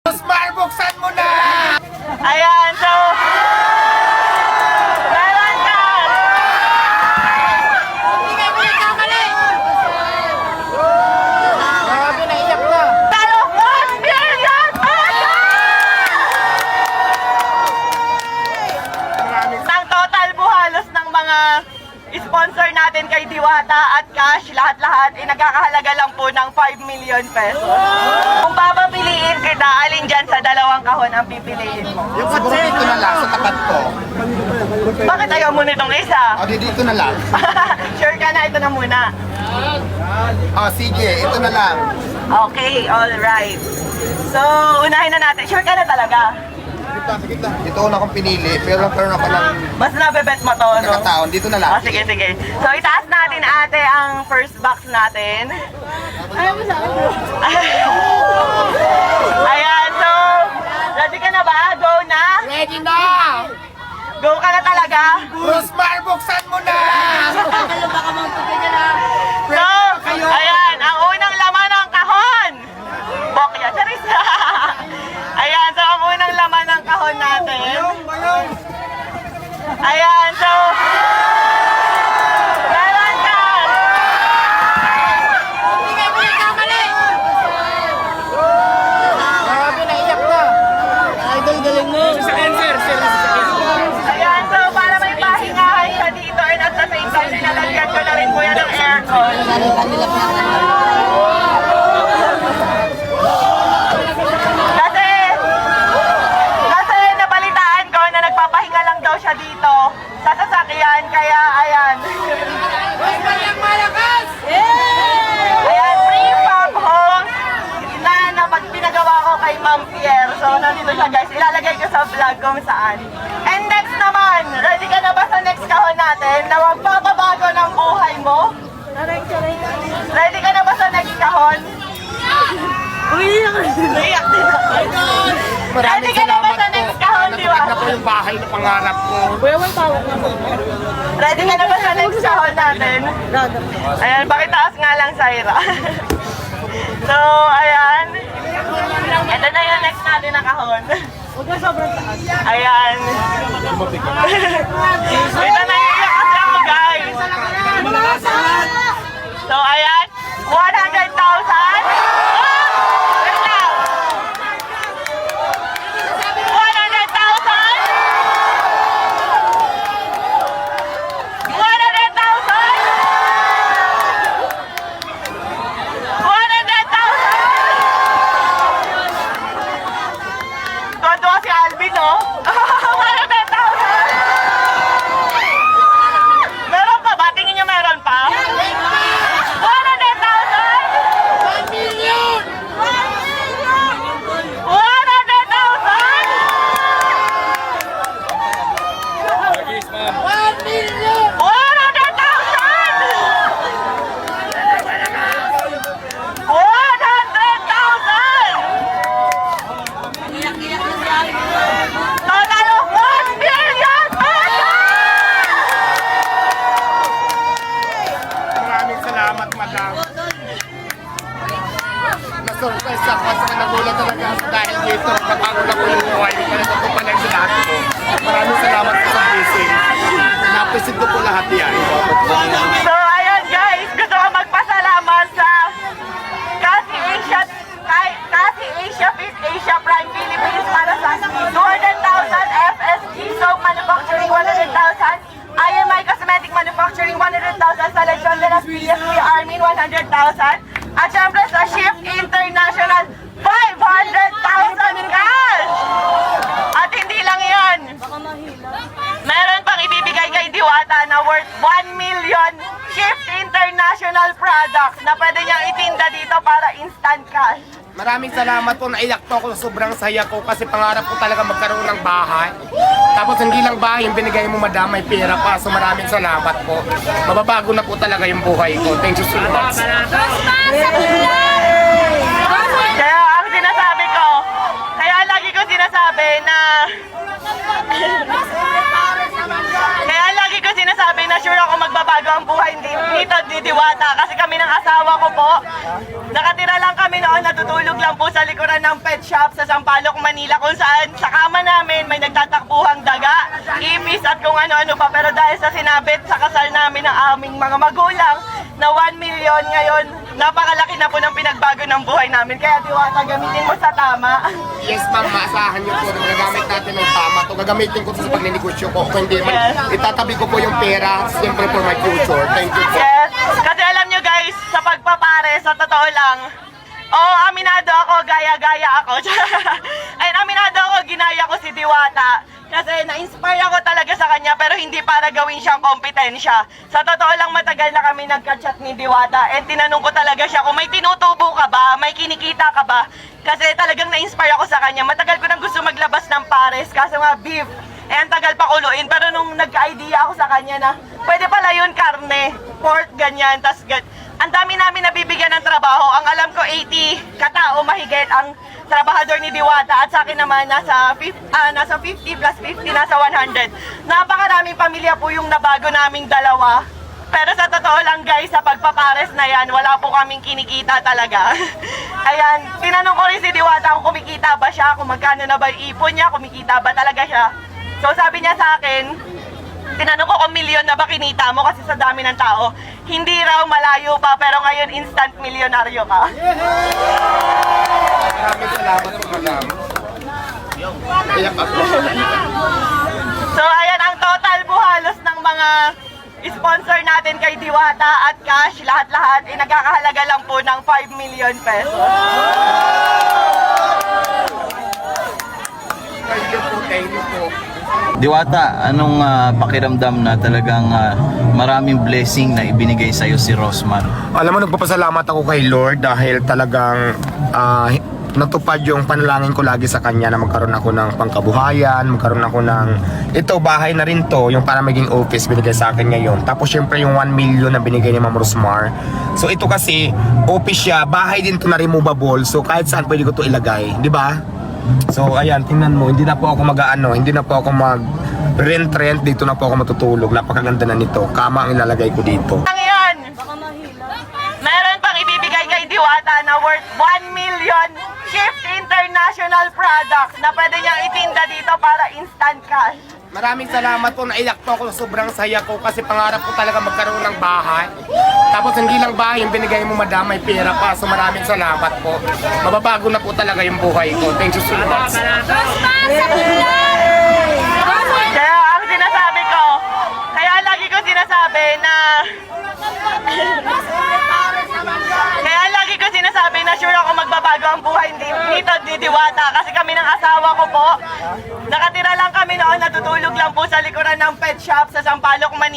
Osmar, buksan mo na! Ayan, so... meron ka! Hindi mo nagkamali! Grabe, naiyak na! Talo 1 million pesos! Ang total buhalos ng mga sponsor natin kay Diwata at Cash, lahat-lahat ay nagkakahalaga lang po ng 5 million pesos. Kung papapiliin kita, alin dyan sa dalawang kahon ang pipiliin mo? Yung siguro dito na lang, sa tapat ko. Bakit ayaw mo nitong isa? O, dito na lang. Sure ka na, ito na muna. O, sige, ito na lang. Okay, alright. So, unahin na natin. Sure ka na talaga? Ito na akong pinili, pero nagkaroon ako ng Mas nabebet mo to, no? kakataon. Dito na lang. Oh, sige, sige. So, itaas natin ate ang first box natin. Ayan, so, ready ka na ba? Go na? Ready na! Go ka na talaga? Osmar, buksan mo na! So, ayan, ang unang laman ng kahon. Bokya, charis. Ayan, so ang unang laman ng kahon natin. Ayan, so, meron ka. Hindi mo nagkamali! Grabe, naiyak na! Idol, galing mo! Sa cancer, Ayan, so para may pahingahan siya dito and at the same time, nilalagyan ko na rin po yan ng aircon. Kasi nabalitaan ko na nagpapahinga lang daw siya dito sa sasakyan, kaya ayan. Ayan, free pop home na pag pinagawa ko kay Ma'am Pierre. So, nandito siya guys. Ilalagay ko sa vlog kung saan. And next naman, ready ka na ba sa next kahon natin na magpapabago ng buhay mo? Ready ka na ba sa next kahon? Umiyak din ako. Ready ka na ba sa next kahon, di ba? Tignan ko yung bahay na pangarap ko. Ready ka na ba sa next kahon natin? Ayan, pakitaas nga lang, Syra. So, ayan. Ito na yung next natin na kahon. Huwag ka sobrang taas. Ayan. Ito na yung kasi ako, guys. So, ayan. 100,000. Wait lang. 100,000. Tuwa si Alvin, no? 100,000! Meron pa ba? Tingin niyo meron pa? 100,000! 1 million! 100,000! Total of 1 million Maraming salamat, madam. Na-surprise ako sa nagulat talaga ako dahil dito. Bago na ko yung buhay. Kaya ito pala yung lahat ko. Maraming salamat po sa blessing. Napisit ko po lahat yan. So ayun guys, gusto ko magpasalamat sa Kasi Asia Fit Asia Prime Philippines para sa 200,000, FSG Soap Manufacturing 100,000, IMI Cosmetic Manufacturing 100,000, sa Legion de las PSP Armin 100,000, at syempre sa Shift International 500,000 cash! At hindi lang yan, meron pang ibibigay kay Diwata na worth 1 million Shift International products na pwede niyang itinda dito para instant cash. Maraming salamat po. Naiyak po ako. Sobrang saya ko kasi pangarap ko talaga magkaroon ng bahay. Tapos hindi lang bahay yung binigay mo, madam, may pera pa. So maraming salamat po. Mababago na po talaga yung buhay ko. Thank you so much. Kaya ang sinasabi ko, kaya lagi ko sinasabi na sure ako magbabago magbabago ang buhay nito ni Diwata. Kasi kami ng asawa ko po, nakatira lang kami noon, natutulog lang po sa likuran ng pet shop sa Sampaloc, Manila, kung saan sa kama namin may nagtatakbuhang daga, ipis at kung ano-ano pa. Pero dahil sa sinabit sa kasal namin ng aming mga magulang na 1 million ngayon, napakalaki na po ng pinagbago ng buhay namin. Kaya Diwata, gamitin mo sa tama. Yes ma'am, maasahan niyo po na magagamit natin ng tama to. Gagamitin ko to sa pagninegosyo ko. Kung hindi man, itatabi ko po yung pera, siyempre for my future. Thank you po. Yes, kasi alam nyo guys, sa pagpapare, sa totoo lang, aminado ako, gaya-gaya ako. Ayun, aminado ako, ginaya ko si Diwata. Kasi na-inspire ako talaga sa kanya, pero hindi para gawin siyang kompetensya. Sa totoo lang, matagal na kami nagka-chat ni Diwata. And tinanong ko talaga siya kung may tinutubo ka ba, may kinikita ka ba. Kasi talagang na-inspire ako sa kanya. Matagal ko nang gusto maglabas ng pares, kaso nga beef. Eh, ang tagal pa kuluin. Pero nung nagka-idea ako sa kanya na, pwede pala yun karne, pork, ganyan, tas ang dami namin nabibigyan ng trabaho. Ang alam ko, 80 katao mahigit ang trabahador ni Diwata at sa akin naman nasa 50 plus 50, nasa 100. Napakaraming pamilya po yung nabago naming dalawa. Pero sa totoo lang guys, sa pagpapares na yan, wala po kaming kinikita talaga. Ayan, tinanong ko rin si Diwata kung kumikita ba siya, kung magkano na ba yung ipon niya, kumikita ba talaga siya. So sabi niya sa akin, tinanong ko kung milyon na ba kinita mo kasi sa dami ng tao. Hindi raw, malayo pa, pero ngayon instant milyonaryo ka. Maraming salamat po, madam. Iyak ako. So ayan ang total po halos ng mga sponsor natin kay Diwata at cash, lahat-lahat, nagkakahalaga lang po ng 5 million pesos. Thank you po, thank you po. Diwata, anong pakiramdam na talagang maraming blessing na ibinigay sa iyo si Rosmar? Alam mo, nagpapasalamat ako kay Lord dahil talagang natupad yung panalangin ko lagi sa kanya na magkaroon ako ng pangkabuhayan, magkaroon ako ng ito, bahay na rin to, yung para maging office binigay sa akin ngayon. Tapos syempre yung 1 million na binigay ni Ma'am Rosmar. So ito kasi office siya, bahay din to na removable, so kahit saan pwede ko to ilagay, di ba? So ayan, tingnan mo, hindi na po ako hindi na po ako rent, dito na po ako matutulog. Napakaganda na nito, kama ang ilalagay ko dito. Ang yan! Meron pang ibibigay kay Diwata na worth 1 million Shift International products na pwede niyang itinda dito para instant cash. Maraming salamat po, naiyak po ako, sobrang saya ko kasi pangarap ko talaga magkaroon ng bahay. Tapos hindi lang bahay yung binigay mo madam, may pera pa. So maraming salamat po. Mababago na po talaga yung buhay ko. Thank you so much. Kaya ang sinasabi ko, kaya lagi ko sinasabi na sure ako magbabago ang buhay nito ni Diwata. Kasi kami ng asawa ko po, nakatira lang kami noon, natutulog lang po sa likuran ng pet shop sa Sampaloc, Manila.